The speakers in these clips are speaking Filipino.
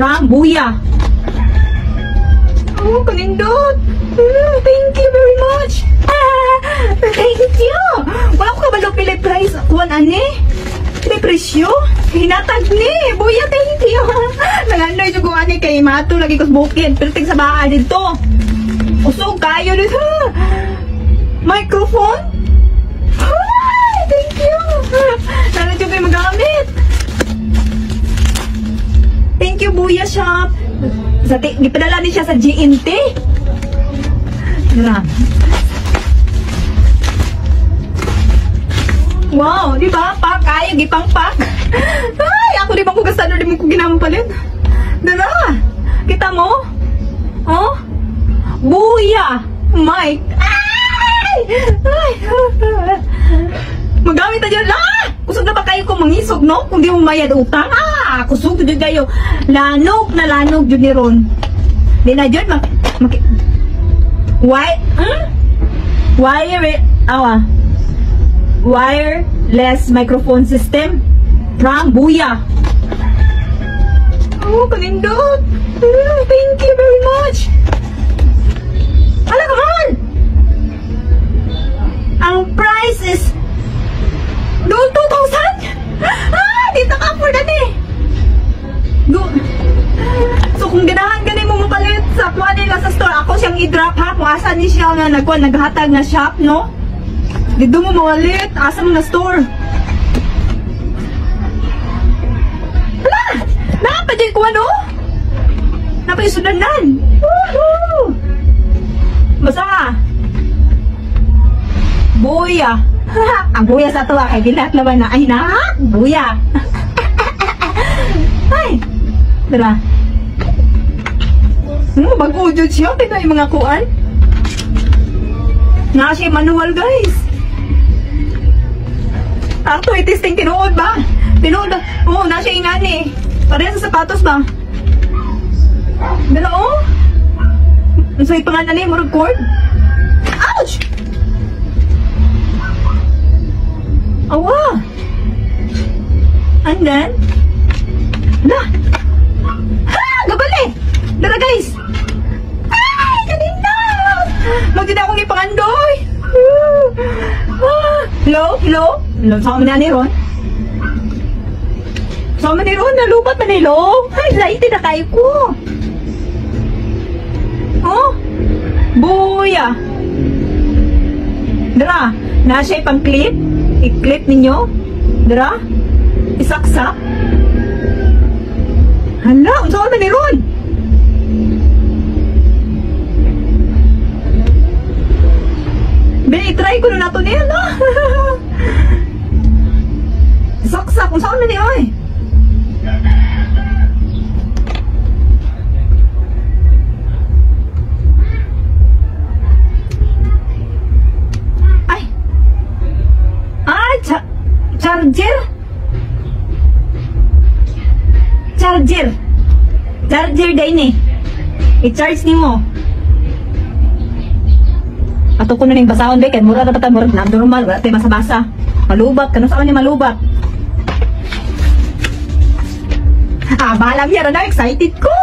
From Buya. Oh, kanindot. Thank you very much. Thank you. Wala ko kabalo pili price. Kuan ani? Pili presyo? Hinatag ni. Buya, thank you. Nanganoy yung kuan ni kay Mato. Lagi ko smokin. Pero tig sa baka dito. Usog kayo dito. Microphone? Hi, thank you. Sana dyan kayo magamit. Thank you, Buya Shop. Gipadala din siya sa GNT. Wow, di ba? Pak, ayaw, gipang pak. Ay, ako di ba ko gastado, di mo ko ginampalit. Dara, kita mo? Oh? Buya! Mike! Ay! Ay! Magamit na dyan. Ah! Kusog na ba kayo kung mangisog, no? Kung di mo mayad utang. Ah! Kusog na dyan kayo. Lanog na lanog dyan ni Ron. Di na dyan, wireless microphone system from Buya. Oh, kanindot. Thank you very much. Hala, come on. Ang price is doon 2,000. Ah, dito ka for that eh. So kung ganahan ganin mo mapalit sa kuha nila sa store, ako siyang i-drop ha. Kung asan ni siya nga naghatag na shop, no? Dito mo mawalit. Asa mo na store. Hala! Nakapadyan ko ano? Napayusudanan. Woohoo! Basta Buya. Ang buya sa tuwa kay gilat laban na ay na buya. Ay. Dara. Bago jud siya pinay mga kuan. Na siya manual guys. Ato i-testing tinuod ba? Tinuod. Oh, na siya ingani. Pareha sa sapatos ba? Dala oh. So ipangalan ni mo record. Ouch! Awa! And then na! Ha! Gabali! Dara guys! Ay! Kanina! Magdi na akong ipangandoy! Hello? Hello? Hello? Saan mo na ni Ron? Saan mo ni Ron? Nalupat na nilo? Ay! Laiti na kayo ko! Oh? Buya! Dara! Nasa ipang clip? I-clip ninyo? Dara? Isaksak? Hala! Saan mo ni Ron? I-try ko na nato niya, no? Saksak, kung saan na niya, ay. Ay! Ay, charger? Charger day ni. I-charge ni mo. Ato ko na ning basahon be kay mura dapat mura na normal wala tay basa-basa. Malubat kano sa ni malubat. Ah, bahala mi na excited ko.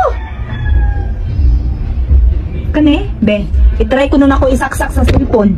Kani, be, i-try ko na ako isaksak sa cellphone.